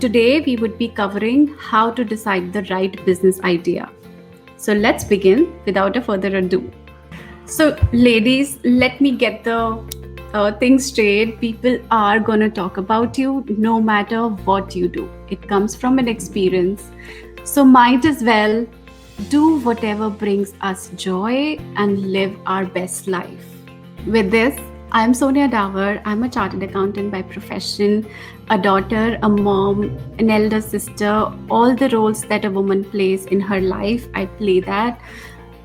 Today we would be covering how to decide the right business idea. So let's begin without a further ado. So, ladies, let me get the thing straight. People are gonna talk about you no matter what you do. It comes from an experience. So, might as well do whatever brings us joy and live our best life. With this, I'm Sonia Davar. I'm a chartered accountant by profession, a daughter, a mom, an elder sister, all the roles that a woman plays in her life. I play that.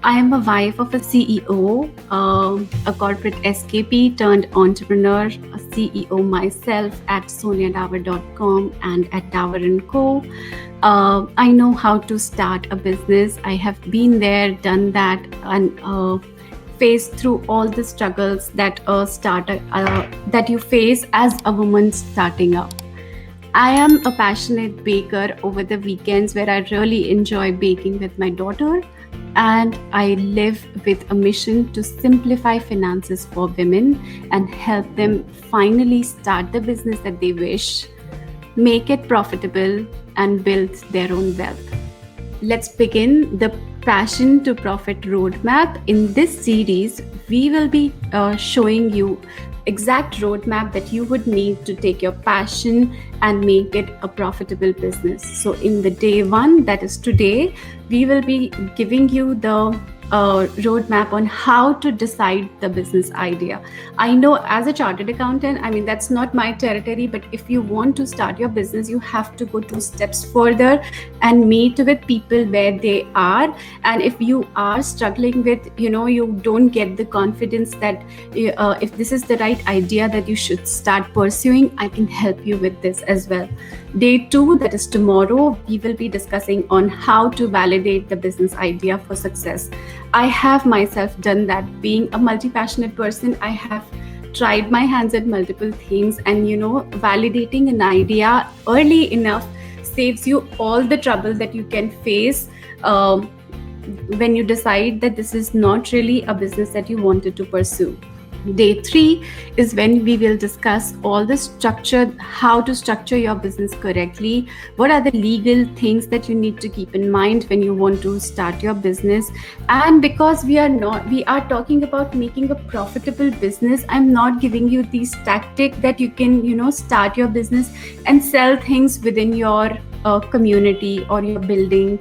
I am a wife of a CEO, a corporate SKP turned entrepreneur, a CEO myself at soniadavar.com and at Davar & Co. I know how to start a business. I have been there, done that, and faced through all the struggles that that you face as a woman starting up. I am a passionate baker over the weekends where I really enjoy baking with my daughter, and I live with a mission to simplify finances for women and help them finally start the business that they wish, make it profitable, and build their own wealth. Let's begin the Passion to Profit roadmap. In this series, we will be showing you exact roadmap that you would need to take your passion and make it a profitable business. So in the day one, that is today, we will be giving you the roadmap on how to decide the business idea. I know as a chartered accountant, I mean, that's not my territory, but if you want to start your business, you have to go 2 steps further and meet with people where they are. And if you are struggling with, you don't get the confidence that if this is the right idea that you should start pursuing, I can help you with this as well. Day 2, that is tomorrow, we will be discussing on how to validate the business idea for success. I have myself done that. Being a multi-passionate person, I have tried my hands at multiple things, and validating an idea early enough saves you all the trouble that you can face when you decide that this is not really a business that you wanted to pursue. Day 3 is when we will discuss all the structure, how to structure your business correctly, what are the legal things that you need to keep in mind when you want to start your business. And because we are talking about making a profitable business, I'm not giving you these tactics that you can start your business and sell things within your community or your building.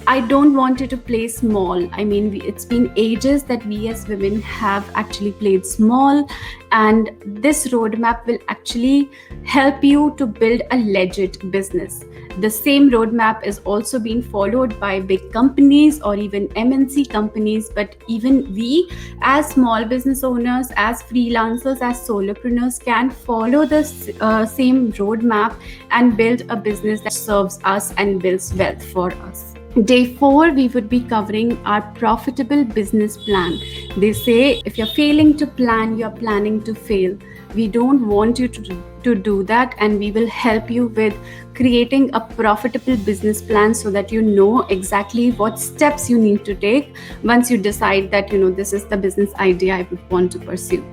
I don't want you to play small. I mean, it's been ages that we as women have actually played small, and this roadmap will actually help you to build a legit business. The same roadmap is also being followed by big companies or even MNC companies, but even we as small business owners, as freelancers, as solopreneurs can follow the same roadmap and build a business that serves us and builds wealth for us. Day 4, we would be covering our profitable business plan. They say if you're failing to plan, you're planning to fail. We don't want you to do that, and we will help you with creating a profitable business plan so that you know exactly what steps you need to take once you decide that this is the business idea I would want to pursue.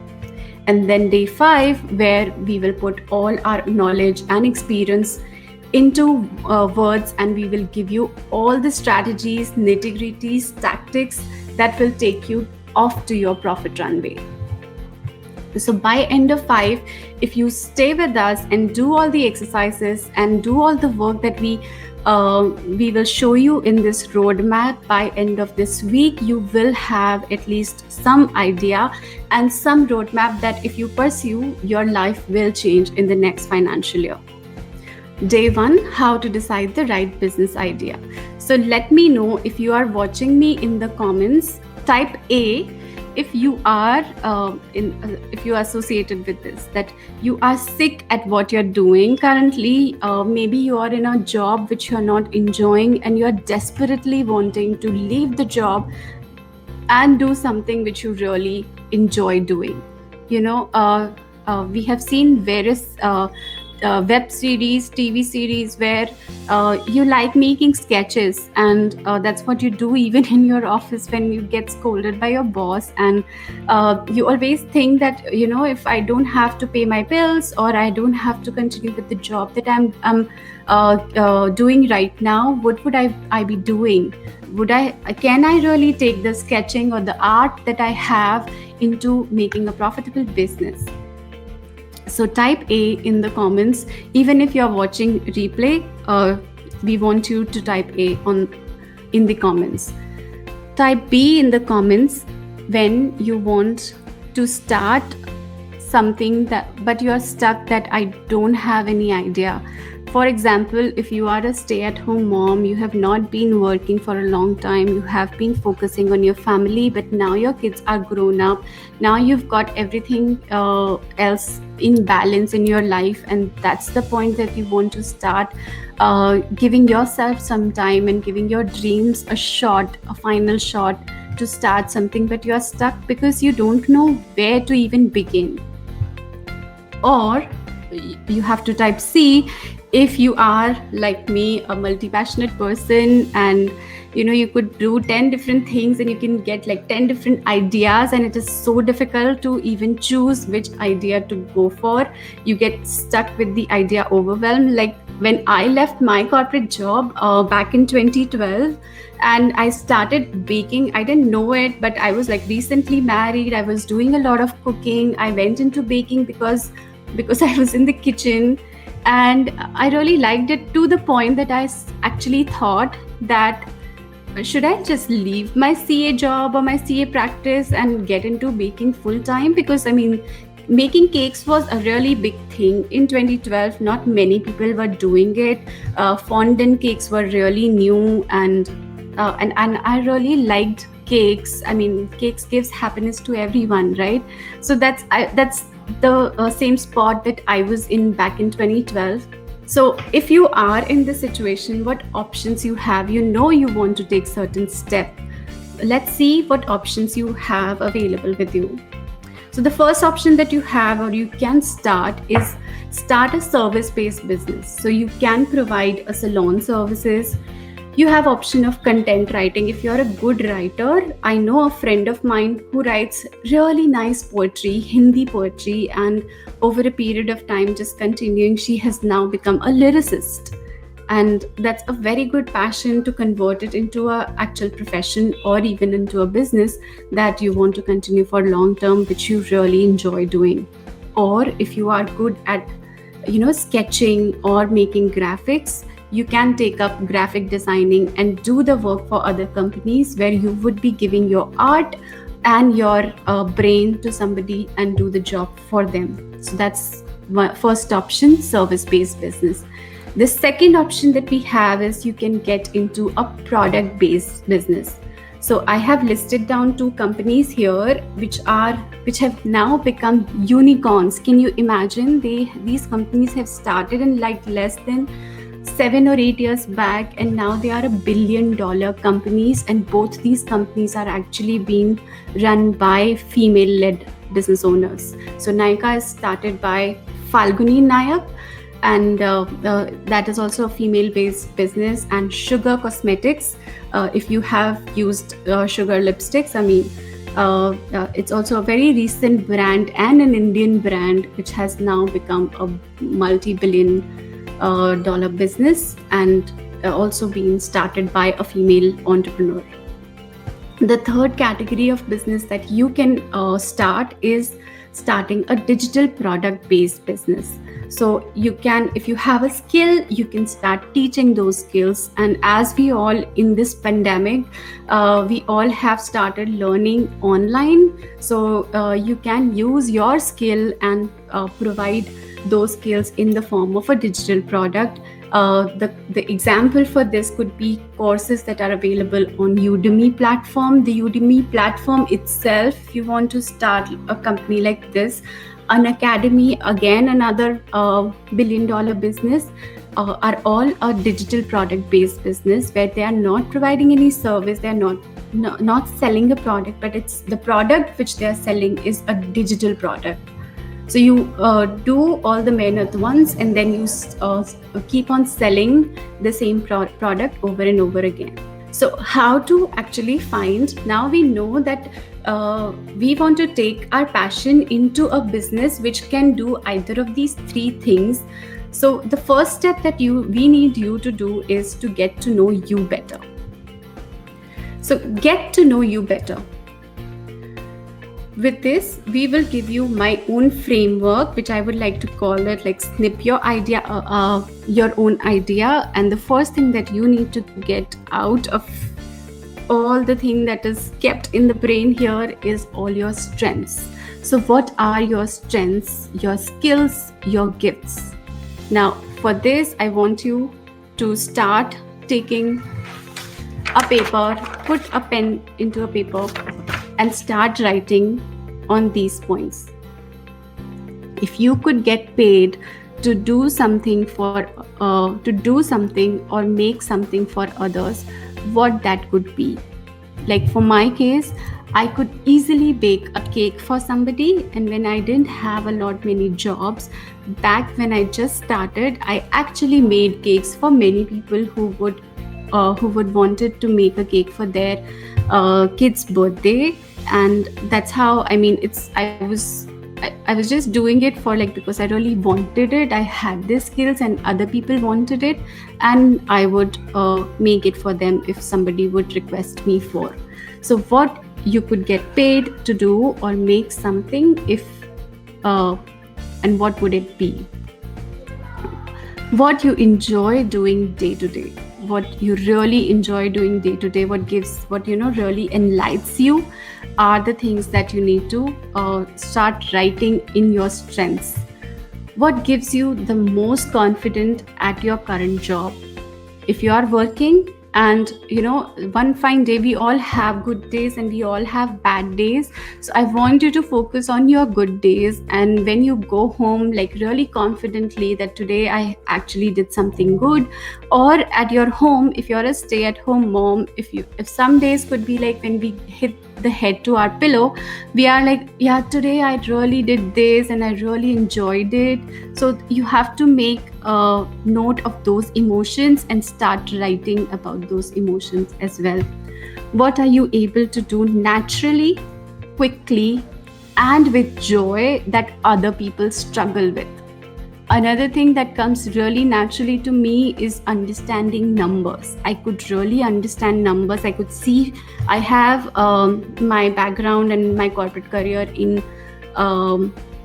And then day 5, where we will put all our knowledge and experience into words, and we will give you all the strategies, nitty-gritties, tactics that will take you off to your profit runway. So by end of 5, if you stay with us and do all the exercises and do all the work that we will show you in this roadmap, by end of this week, you will have at least some idea and some roadmap that if you pursue, your life will change in the next financial year. Day 1, how to decide the right business idea. So let me know if you are watching me in the comments. Type A if you are if you are associated with this, that you are sick at what you're doing currently. Maybe you are in a job which you are not enjoying, and you are desperately wanting to leave the job and do something which you really enjoy doing. We have seen various web series, TV series, where you like making sketches, and that's what you do even in your office when you get scolded by your boss. And you always think that, if I don't have to pay my bills, or I don't have to continue with the job that I'm doing right now, what would I be doing? Can I really take the sketching or the art that I have into making a profitable business? So type A in the comments. Even if you're watching replay, we want you to type A in the comments. Type B in the comments when you want to start something but you're stuck, that I don't have any idea. For example, if you are a stay-at-home mom, you have not been working for a long time, you have been focusing on your family, but now your kids are grown up. Now you've got everything else in balance in your life, and that's the point that you want to start giving yourself some time and giving your dreams a final shot to start something, but you're stuck because you don't know where to even begin. Or you have to type C if you are like me, a multi-passionate person, and you could do 10 different things and you can get like 10 different ideas, and it is so difficult to even choose which idea to go for. You get stuck with the idea overwhelmed. Like when I left my corporate job back in 2012 and I started baking, I didn't know it, but I was like recently married, I was doing a lot of cooking. I went into baking because I was in the kitchen, and I really liked it, to the point that I actually thought that should I just leave my CA job or my CA practice and get into baking full time? Because making cakes was a really big thing in 2012. Not many people were doing it. Fondant cakes were really new, and I really liked cakes. Cakes gives happiness to everyone, right? So that's the same spot that I was in back in 2012. So if you are in this situation, what options you have? You want to take certain step. Let's see what options you have available with you. So the first option that you have, or you can start, is start a service-based business. So you can provide a salon services. You have option of content writing. If you're a good writer, I know a friend of mine who writes really nice poetry, Hindi poetry, and over a period of time, just continuing, she has now become a lyricist. And that's a very good passion to convert it into a actual profession, or even into a business that you want to continue for long term, which you really enjoy doing. Or if you are good at sketching or making graphics, you can take up graphic designing and do the work for other companies, where you would be giving your art and your brain to somebody and do the job for them. So that's my first option, service-based business. The second option that we have is you can get into a product-based business. So I have listed down 2 companies here which have now become unicorns. Can you imagine? These companies have started in like less than 7 or 8 years back, and now they are $1 billion companies, and both these companies are actually being run by female-led business owners. So Nykaa is started by Falguni Nayak, and that is also a female-based business. And Sugar Cosmetics, if you have used Sugar lipsticks, it's also a very recent brand and an Indian brand which has now become a multi-billion dollar business, and also being started by a female entrepreneur. The third category of business that you can start is starting a digital product based business. So you can, if you have a skill, you can start teaching those skills. And as we all in this pandemic, we all have started learning online. So you can use your skill and provide those skills in the form of a digital product. The example for this could be courses that are available on Udemy platform. The Udemy platform itself, if you want to start a company like this, an academy, again another $1 billion business, are all a digital product based business, where they are not providing any service, they are not selling a product, but it's the product which they are selling is a digital product. So you do all the men at once, and then you keep on selling the same product over and over again. So how to actually find, now we know that we want to take our passion into a business which can do either of these three things. So the first step that we need you to do is to get to know you better. So get to know you better. With this, we will give you my own framework, which I would like to call it like snip your idea, your own idea. And the first thing that you need to get out of all the thing that is kept in the brain here is all your strengths. So what are your strengths, your skills, your gifts? Now, for this, I want you to start taking a paper, put a pen into a paper, and start writing on these points. If you could get paid to do something or make something for others, what that could be. Like for my case, I could easily bake a cake for somebody, and when I didn't have a lot many jobs, back when I just started, I actually made cakes for many people who would wanted to make a cake for their kid's birthday. And that's how, I mean, I was just doing it for like, because I really wanted it. I had these skills and other people wanted it, and I would make it for them if somebody would request me for. So what you could get paid to do or make something, if and what would it be? What you enjoy doing day to day, what you really enjoy doing day to day, what really enlightens you, are the things that you need to start writing in your strengths. What gives you the most confidence at your current job? If you are working, and one fine day, we all have good days and we all have bad days. So I want you to focus on your good days, and when you go home, like really confidently that today I actually did something good. Or at your home, if you're a stay-at-home mom, if some days could be like when we hit the head to our pillow, we are like, yeah, today I really did this and I really enjoyed it. So you have to make a note of those emotions and start writing about those emotions as well. What are you able to do naturally, quickly, and with joy that other people struggle with? Another thing that comes really naturally to me is understanding numbers. I could really understand numbers. I could see, I have my background and my corporate career in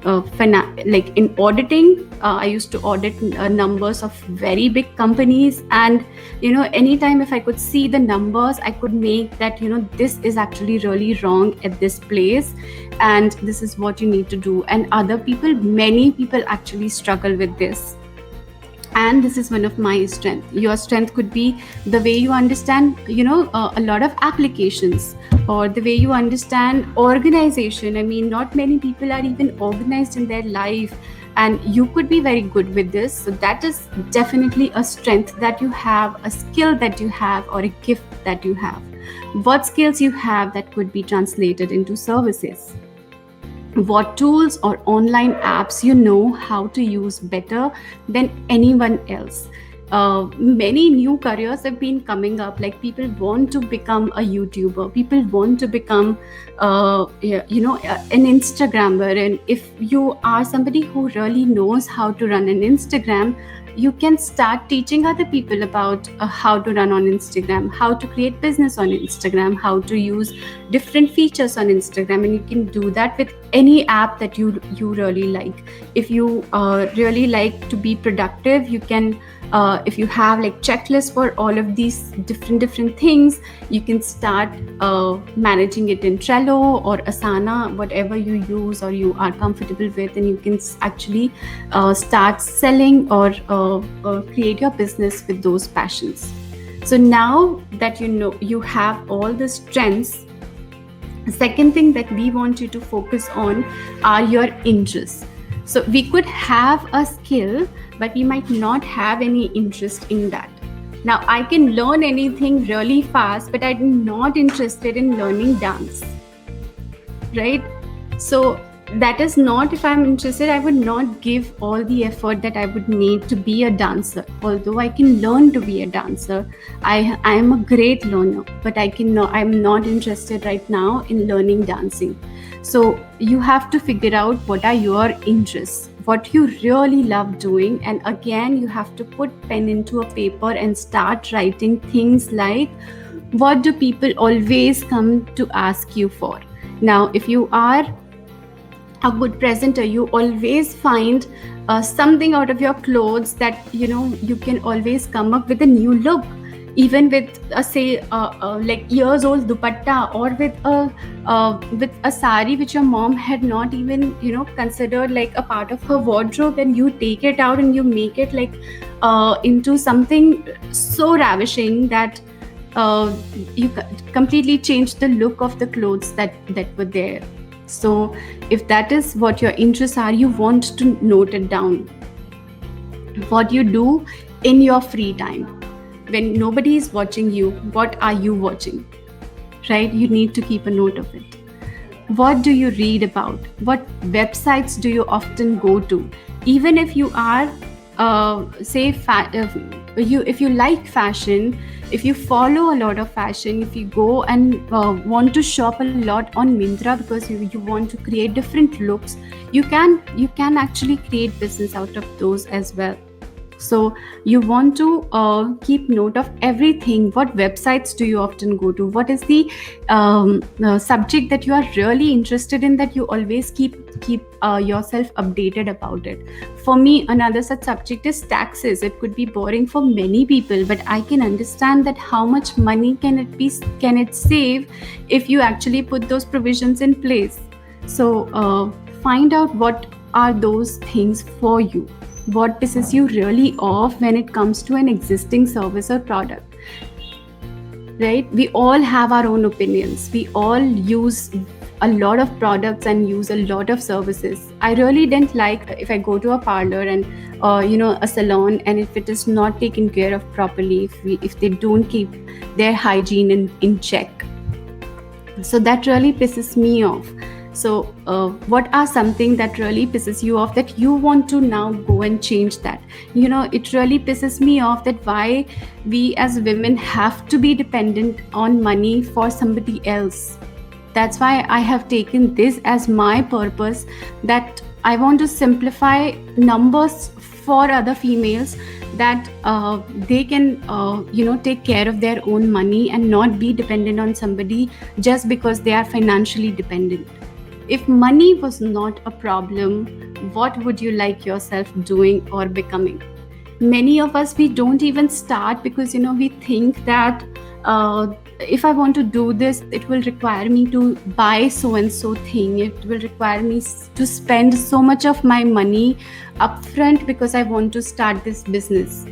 like in auditing. I used to audit numbers of very big companies, and anytime if I could see the numbers, I could make that this is actually really wrong at this place, and this is what you need to do. And many people actually struggle with this, and this is one of my strengths. Your strength could be the way you understand a lot of applications, or the way you understand organization. I mean, not many people are even organized in their life, and you could be very good with this. So that is definitely a strength that you have, a skill that you have, or a gift that you have. What skills you have that could be translated into services? What tools or online apps you know how to use better than anyone else? Many new careers have been coming up. Like people want to become a YouTuber, people want to become an Instagrammer. And if you are somebody who really knows how to run an Instagram, you can start teaching other people about how to run on Instagram, how to create business on Instagram, how to use different features on Instagram. And you can do that with any app that you really like. If you really like to be productive, you can if you have like checklists for all of these different things, you can start managing it in Trello or Asana, whatever you use or you are comfortable with, and you can actually start selling or create your business with those passions. So now that you have all the strengths, the second thing that we want you to focus on are your interests. So we could have a skill, but we might not have any interest in that. Now, I can learn anything really fast, but I'm not interested in learning dance, right? So that is not, if I'm interested, I would not give all the effort that I would need to be a dancer. Although I can learn to be a dancer, I am a great learner, but I'm not interested right now in learning dancing. So you have to figure out what are your interests, what you really love doing, and again you have to put pen into a paper and start writing things like, what do people always come to ask you for? Now, if you are a good presenter, you always find something out of your clothes that you can always come up with a new look, even with a say like years old dupatta, or with a sari which your mom had not even considered like a part of her wardrobe, and you take it out and you make it like into something so ravishing that uh, you completely change the look of the clothes that were there. So if that is what your interests are, you want to note it down. What you do in your free time when nobody is watching you, what are you watching? Right? You need to keep a note of it. What do you read about? What websites do you often go to? Even if you are if you like fashion, if you follow a lot of fashion, if you go and want to shop a lot on Myntra because you want to create different looks, you can actually create business out of those as well. So you want to keep note of everything. What websites do you often go to? What is the subject that you are really interested in, that you always keep yourself updated about it? For me, another such subject is taxes. It could be boring for many people, but I can understand that how much money can it save if you actually put those provisions in place. So find out what are those things for you. What pisses you really off when it comes to an existing service or product, right? We all have our own opinions. We all use a lot of products and use a lot of services. I really didn't like if I go to a parlor and a salon, and if it is not taken care of properly, if they don't keep their hygiene in check. So that really pisses me off. So what are something that really pisses you off that you want to now go and change that? It really pisses me off that why we as women have to be dependent on money for somebody else. That's why I have taken this as my purpose, that I want to simplify numbers for other females, that they can take care of their own money and not be dependent on somebody just because they are financially dependent. If money was not a problem, what would you like yourself doing or becoming? Many of us, we don't even start because we think that if I want to do this, it will require me to buy so and so thing. It will require me to spend so much of my money upfront because I want to start this business.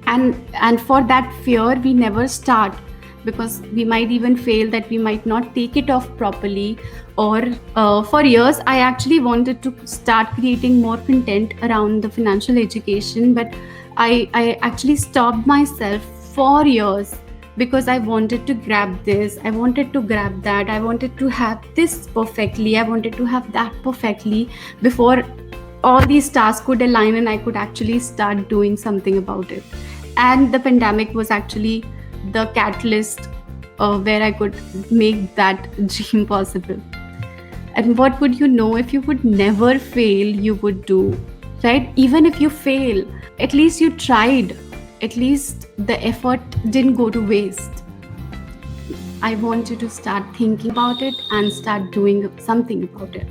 And for that fear, we never start, because we might even fail, that we might not take it off properly. Or for years I actually wanted to start creating more content around the financial education, but I actually stopped myself for years because I wanted to grab this, I wanted to grab that, I wanted to have this perfectly, I wanted to have that perfectly before all these stars could align and I could actually start doing something about it. And the pandemic was actually the catalyst where I could make that dream possible. And what would you know if you would never fail, you would do, right? Even if you fail, at least you tried. At least the effort didn't go to waste. I want you to start thinking about it and start doing something about it.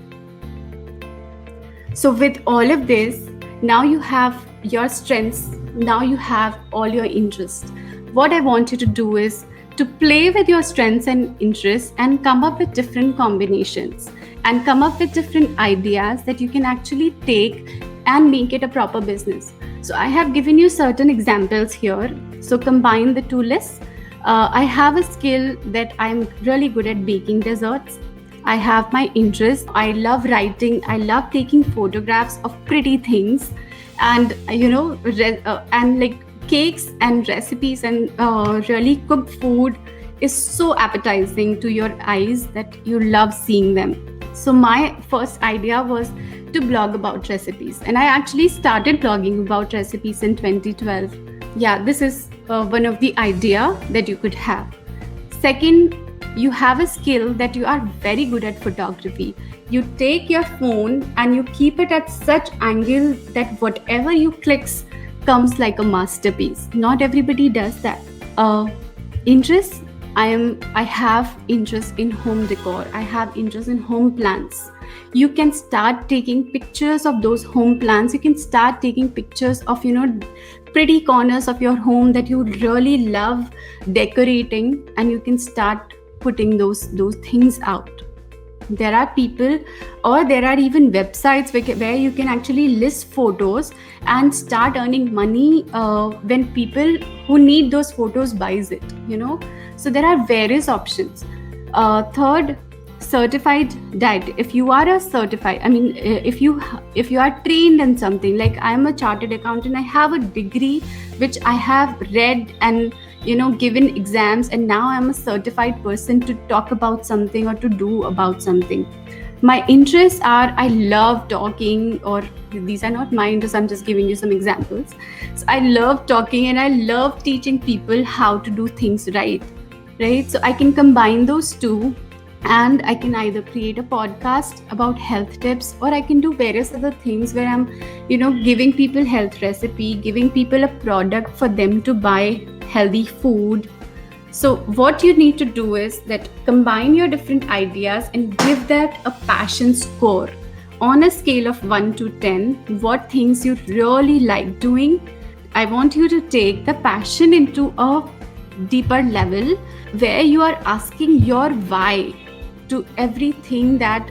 So with all of this, now you have your strengths, now you have all your interests. What I want you to do is to play with your strengths and interests and come up with different combinations and come up with different ideas that you can actually take and make it a proper business. So I have given you certain examples here. So combine the two lists. I have a skill that I'm really good at baking desserts. I have my interests. I love writing. I love taking photographs of pretty things, and and like cakes and recipes and really cooked food is so appetizing to your eyes that you love seeing them. So my first idea was to blog about recipes, and I actually started blogging about recipes in 2012. Yeah, this is one of the idea that you could have. Second, you have a skill that you are very good at photography. You take your phone and you keep it at such angle that whatever you clicks comes like a masterpiece. Not everybody does that. Uh, Interest, I have interest in home decor. I have interest in home plants. You can start taking pictures of those home plants. You can start taking pictures of pretty corners of your home that you really love decorating, and you can start putting those things out. There are people, or there are even websites where you can actually list photos and start earning money when people who need those photos buys it. So there are various options. Third, certified diet. If you are a certified, if you are trained in something, like I am a chartered accountant, I have a degree which I have read and given exams, and now I'm a certified person to talk about something or to do about something. My interests are, I love talking, or these are not my interests, I'm just giving you some examples. So I love talking and I love teaching people how to do things right. So I can combine those two, and I can either create a podcast about health tips, or I can do various other things where I'm giving people health recipe, giving people a product for them to buy healthy food. So what you need to do is that combine your different ideas and give that a passion score on a scale of 1 to 10. What things you really like doing, I want you to take the passion into a deeper level where you are asking your why to everything that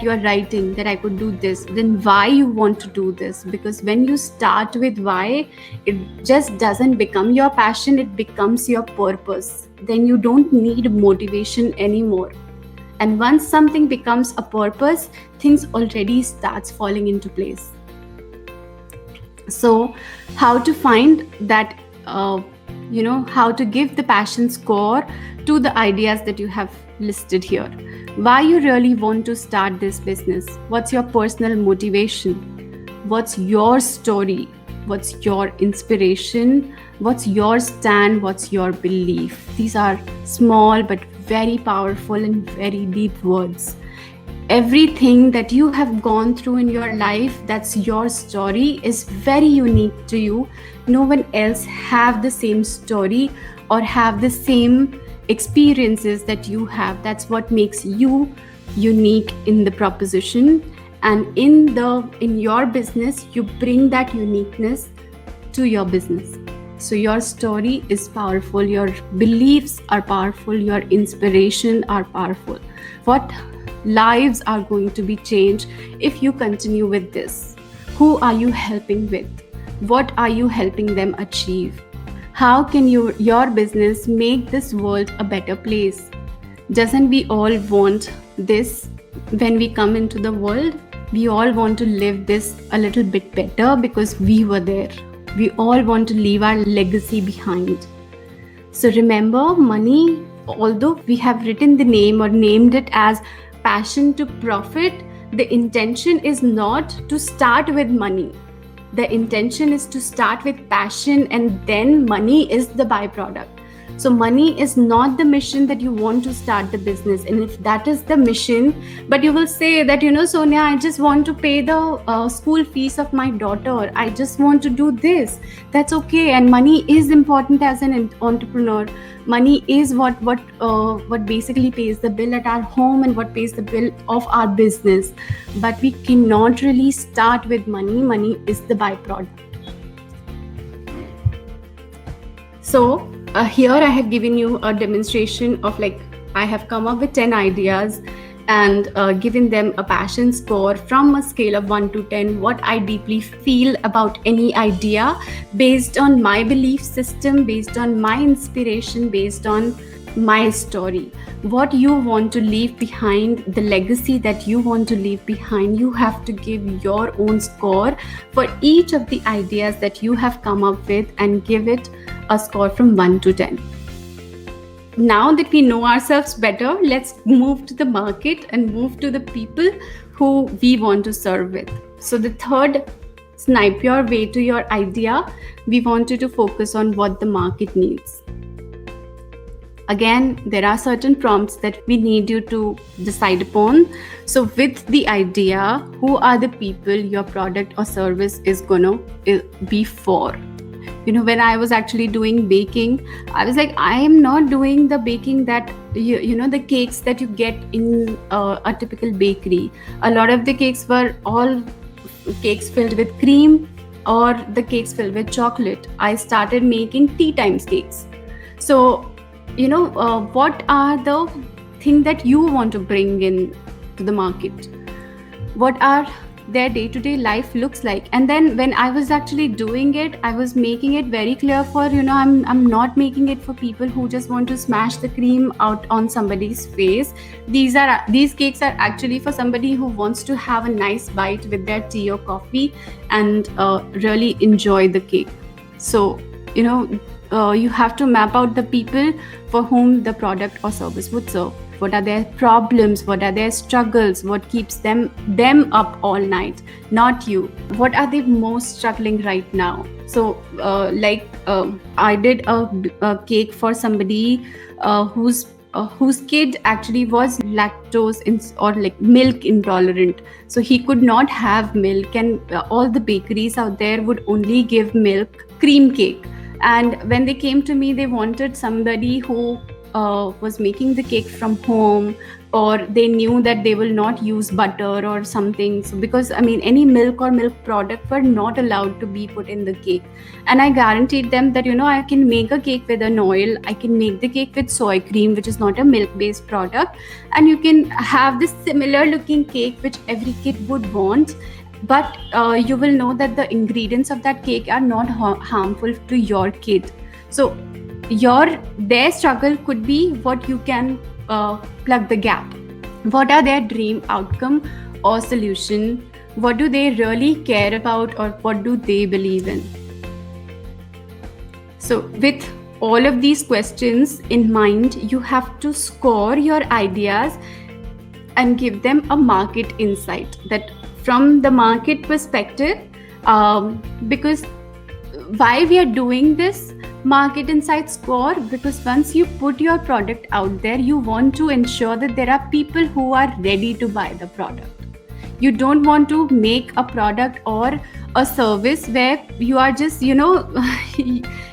you are writing, that I could do this, then why you want to do this. Because when you start with why, it just doesn't become your passion, it becomes your purpose. Then you don't need motivation anymore. And once something becomes a purpose, things already starts falling into place. So how to find that how to give the passion score to the ideas that you have listed here. Why you really want to start this business? What's your personal motivation? What's your story? What's your inspiration? What's your stand? What's your belief? These are small but very powerful and very deep words. Everything that you have gone through in your life, that's your story, is very unique to you. No one else have the same story or have the same experiences that you have. That's what makes you unique in the proposition, and in your business you bring that uniqueness to your business. So your story is powerful, your beliefs are powerful, your inspiration are powerful. What lives are going to be changed if you continue with this? Who are you helping with? What are you helping them achieve? How can your business make this world a better place? Doesn't we all want this when we come into the world? We all want to live this a little bit better because we were there. We all want to leave our legacy behind. So remember, money, although we have written the name or named it as passion to profit, the intention is not to start with money. The intention is to start with passion, and then money is the byproduct. So money is not the mission that you want to start the business. And if that is the mission, but you will say that, Sonia, I just want to pay the school fees of my daughter. I just want to do this. That's okay. And money is important as an entrepreneur. Money is what basically pays the bill at our home and what pays the bill of our business. But we cannot really start with money. Money is the byproduct. So here I have given you a demonstration of I have come up with 10 ideas and given them a passion score from a scale of 1 to 10, what I deeply feel about any idea based on my belief system, based on my inspiration, based on my story. What you want to leave behind, the legacy that you want to leave behind, you have to give your own score for each of the ideas that you have come up with and give it a score from 1 to 10. now that we know ourselves better, let's move to the market and move to the people who we want to serve with. So the third, snipe your way to your idea. We want you to focus on what the market needs. Again, there are certain prompts that we need you to decide upon. So with the idea, who are the people your product or service is gonna be for? When I was actually doing baking, I was like, I am not doing the baking that the cakes that you get in a typical bakery. A lot of the cakes were all cakes filled with cream or the cakes filled with chocolate. I started making tea times cakes. So what are the things that you want to bring in to the market? What are their day-to-day life looks like? And then when I was actually doing it, I was making it very clear for I'm not making it for people who just want to smash the cream out on somebody's face. These cakes are actually for somebody who wants to have a nice bite with their tea or coffee and really enjoy the cake. So you have to map out the people for whom the product or service would serve. What are their problems? What are their struggles? What keeps them up all night? Not you. What are they most struggling right now? So I did a cake for somebody whose kid actually was lactose or like milk intolerant, so he could not have milk, and all the bakeries out there would only give milk cream cake. And when they came to me, they wanted somebody who was making the cake from home, or they knew that they will not use butter or something. So because any milk or milk product were not allowed to be put in the cake. And I guaranteed them that I can make a cake with an oil, I can make the cake with soy cream, which is not a milk based product, and you can have this similar looking cake which every kid would want. But you will know that the ingredients of that cake are not harmful to your kid. So their struggle could be what you can plug the gap. What are their dream outcome or solution? What do they really care about, or what do they believe in? So with all of these questions in mind, you have to score your ideas and give them a market insight, that from the market perspective, because why we are doing this market insight score, because once you put your product out there, you want to ensure that there are people who are ready to buy the product. You don't want to make a product or a service where you are just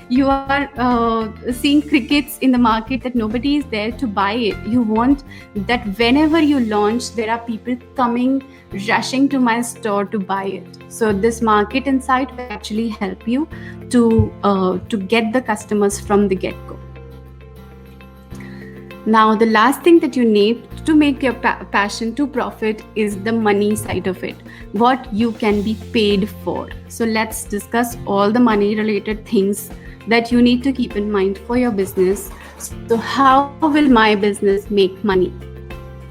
you are seeing crickets in the market, that nobody is there to buy it. You want that whenever you launch, there are people coming, rushing to my store to buy it. So this market insight will actually help you to get the customers from the get-go. Now, the last thing that you need to make your passion to profit is the money side of it, what you can be paid for. So let's discuss all the money related things that you need to keep in mind for your business. So how will my business make money?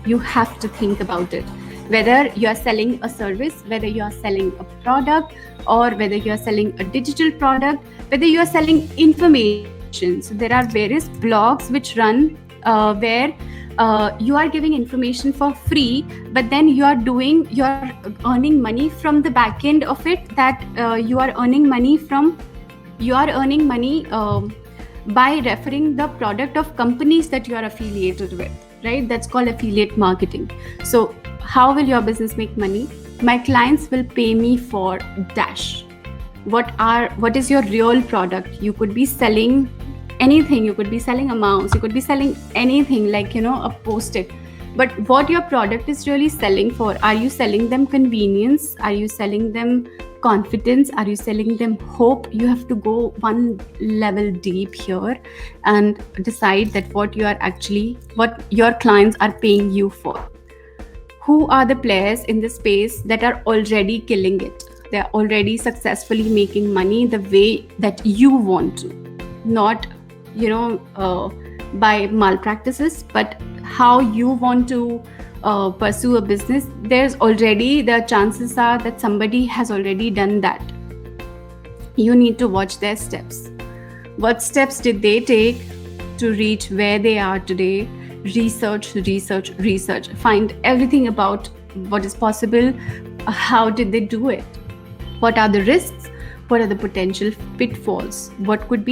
You have to think about it. Whether you are selling a service, whether you are selling a product, or whether you are selling a digital product, whether you are selling information. So there are various blogs which run where you are giving information for free, but then you're earning money from the back end of it, that you are earning money by referring the product of companies that you are affiliated with, right? That's called affiliate marketing. So how will your business make money? My clients will pay me for dash. What is your real product? You could be selling anything. You could be selling a mouse, you could be selling anything, like a post-it. But what your product is really selling for? Are you selling them convenience? Are you selling them confidence? Are you selling them hope? You have to go one level deep here and decide that what your clients are paying you for. Who are the players in the space that are already killing it? They're already successfully making money the way that you want to, not by malpractices, but how you want to pursue a business. The chances are that somebody has already done that. You need to watch their steps. What steps did they take? to reach where they are today, research, find everything about what is possible. How did they do it? What are the risks? What are the potential pitfalls? What could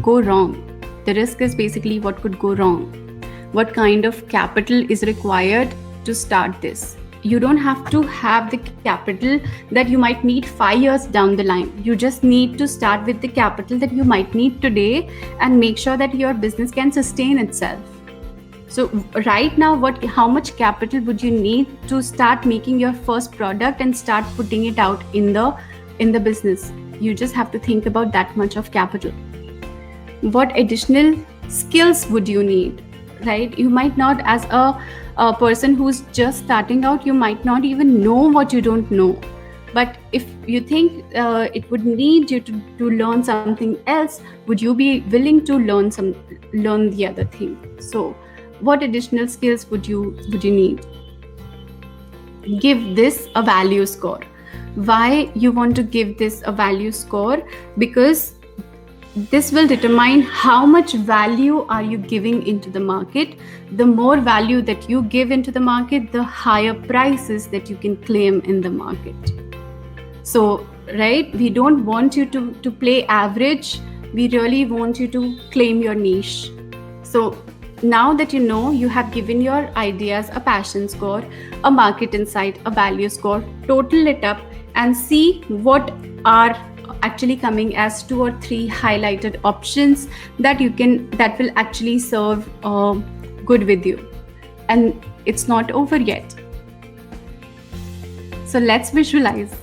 go wrong? The risk is basically what could go wrong. What kind of capital is required to start this? You don't have to have the capital that you might need 5 years down the line. You just need to start with the capital that you might need today and make sure that your business can sustain itself. So right now, how much capital would you need to start making your first product and start putting it out in the business? You just have to think about that much of capital. What additional skills would you need, right? You might not, as a person who's just starting out, you might not even know what you don't know. But if you think it would need you to learn something else, would you be willing to learn the other thing? So what additional skills would you need? Give this a value score. Why you want to give this a value score? Because this will determine how much value are you giving into the market. The more value that you give into the market, the higher prices that you can claim in the market. So, right, we don't want you to play average. We really want you to claim your niche. So now that you know, you have given your ideas a passion score, a market insight, a value score, total it up and see what are actually coming as 2 or 3 highlighted options that will actually serve good with you. And it's not over yet. So let's visualize.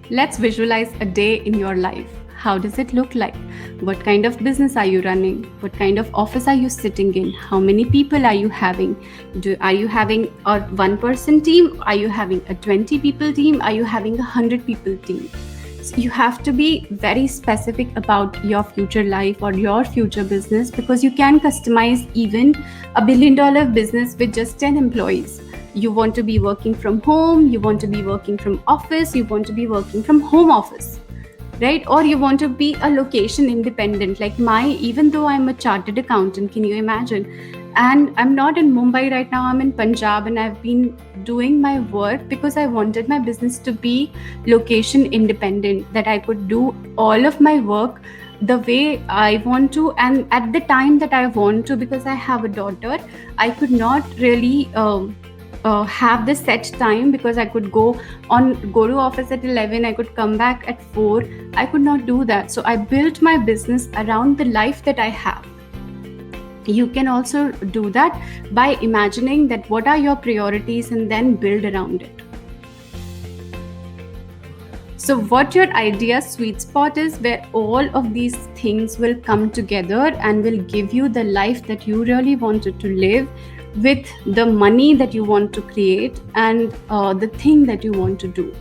Let's visualize a day in your life. How does it look like? What kind of business are you running? What kind of office are you sitting in? How many people are you having? Are you having a 1-person team? Are you having a 20 people team? Are you having a 100 people team? So you have to be very specific about your future life or your future business, because you can customize even a $1 billion business with just 10 employees. You want to be working from home, you want to be working from office, you want to be working from home office, right? Or you want to be a location independent, like even though I'm a chartered accountant, can you imagine? And I'm not in Mumbai right now, I'm in Punjab, and I've been doing my work because I wanted my business to be location independent, that I could do all of my work the way I want to and at the time that I want to, because I have a daughter. I could not really have the set time, because I could go to office at 11, I could come back at 4. I could not do that. So I built my business around the life that I have. You can also do that by imagining that what are your priorities and then build around it. So what your idea sweet spot is, where all of these things will come together and will give you the life that you really wanted to live, with the money that you want to create and the thing that you want to do.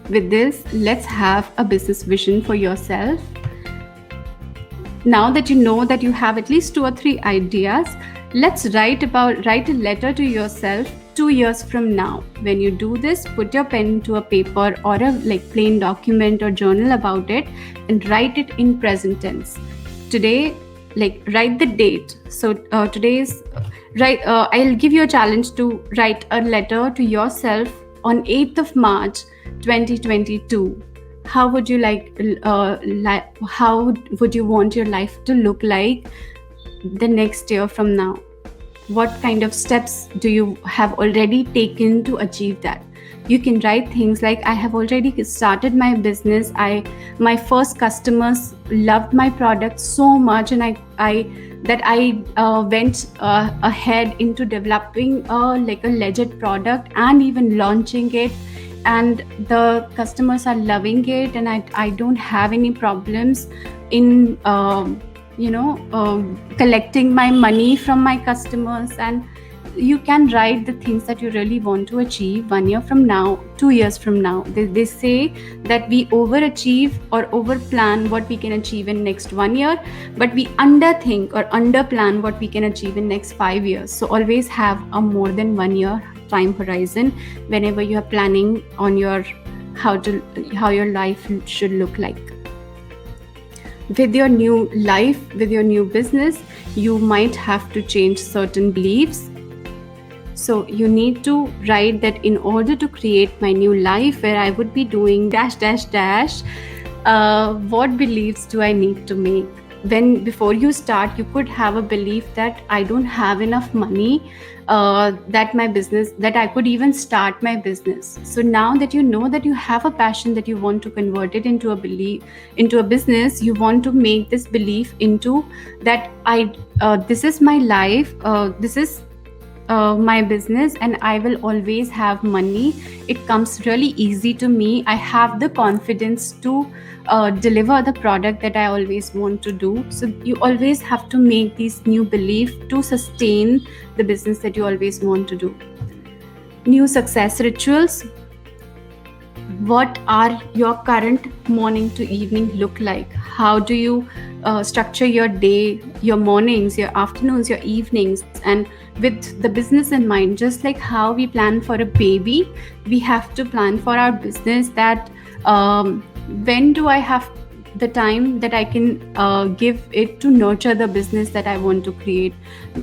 With this, let's have a business vision for yourself. Now that you know that you have at least 2 or 3 ideas, let's write a letter to yourself 2 years from now. When you do this, put your pen to a paper or a plain document or journal about it and write it in present tense. Today, write the date. So today's I'll give you a challenge to write a letter to yourself on 8th of March 2022. How would you how would you want your life to look like the next year from now? What kind of steps do you have already taken to achieve that? You can write things like, I have already started my business. My first customers loved my product so much, and I went ahead into developing a legit product and even launching it, and the customers are loving it, and I don't have any problems in collecting my money from my customers. And you can write the things that you really want to achieve 1 year from now, 2 years from now. They say that we overachieve or overplan what we can achieve in next 1 year, but we underthink or underplan what we can achieve in next 5 years. So always have a more than 1 year time horizon whenever you are planning on how your life should look like. with your new life, with your new business, you might have to change certain beliefs. So you need to write that in order to create my new life where I would be doing dash dash dash, what beliefs do I need to make? When before you start, you could have a belief that I don't have enough money, that I could even start my business. So now that you know that you have a passion, that you want to convert it into a belief, into a business, you want to make this belief into that this is my life, this is my business, and I will always have money. It comes really easy to me. I have the confidence to deliver the product that I always want to do. So you always have to make these new beliefs to sustain the business that you always want to do. New success rituals. What are your current morning to evening look like? How do you structure your day, your mornings, your afternoons, your evenings, and with the business in mind? Just like how we plan for a baby, we have to plan for our business, that when do I have the time that I can give it to nurture the business that I want to create?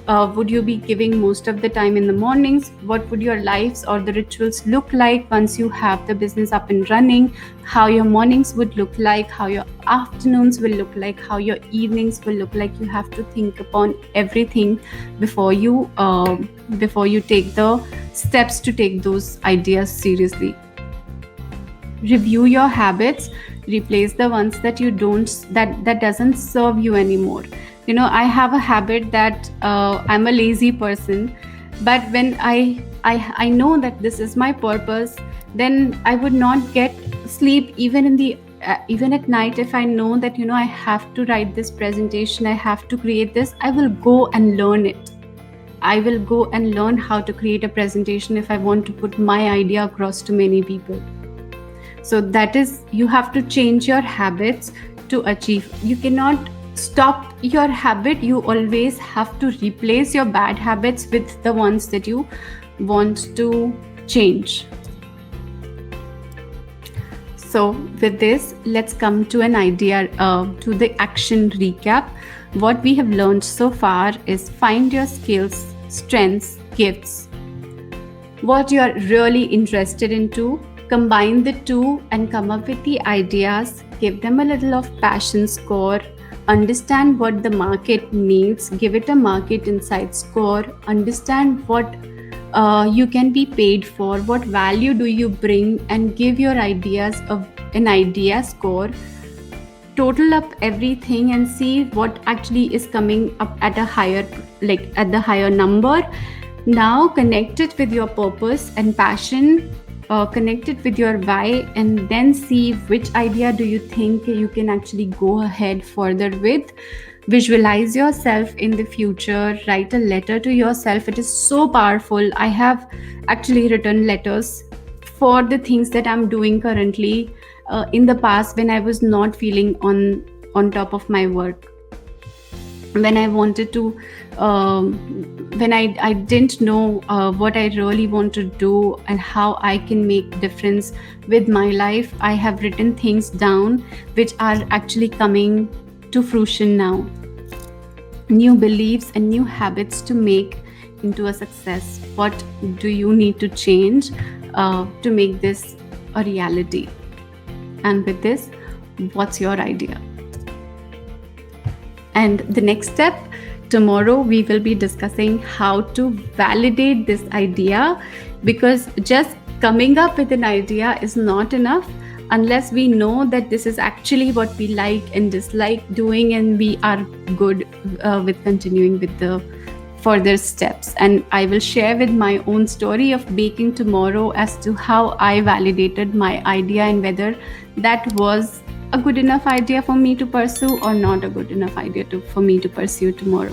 Would you be giving most of the time in the mornings? What would your lives or the rituals look like once you have the business up and running? How your mornings would look like, how your afternoons will look like, how your evenings will look like. You have to think upon everything before you take the steps to take those ideas seriously. Review your habits, replace the ones that you don't, that doesn't serve you anymore. I have a habit that I'm a lazy person, but when I know that this is my purpose, then I would not get sleep even at night. If I know that I have to write this presentation, I have to create this, I will go and learn it. I will go and learn how to create a presentation if I want to put my idea across to many people. So that is, you have to change your habits to achieve. You cannot stop your habit. You always have to replace your bad habits with the ones that you want to change. So with this, let's come to an idea, to the action recap. What we have learned so far is find your skills, strengths, gifts, what you are really interested into. Combine the two and come up with the ideas. Give them a little of passion score. Understand what the market needs. Give it a market insight score. Understand what you can be paid for. What value do you bring? And give your ideas an idea score. Total up everything and see what actually is coming up at a higher, at the higher number. Now connect it with your purpose and passion. Connect it with your why, and then see which idea do you think you can actually go ahead further with. Visualize yourself in the future. Write a letter to yourself. It is so powerful. I have actually written letters for the things that I'm doing currently, in the past, when I was not feeling on top of my work, when I wanted to, when I didn't know what I really want to do and how I can make difference with my life. I have written things down which are actually coming to fruition now. New beliefs and new habits to make into a success. What do you need to change to make this a reality? And with this, what's your idea? And the next step, tomorrow we will be discussing how to validate this idea, because just coming up with an idea is not enough unless we know that this is actually what we like and dislike doing, and we are good with continuing with the further steps. And I will share with my own story of baking tomorrow as to how I validated my idea and whether that was a good enough idea for me to pursue or not a good enough idea for me to pursue tomorrow.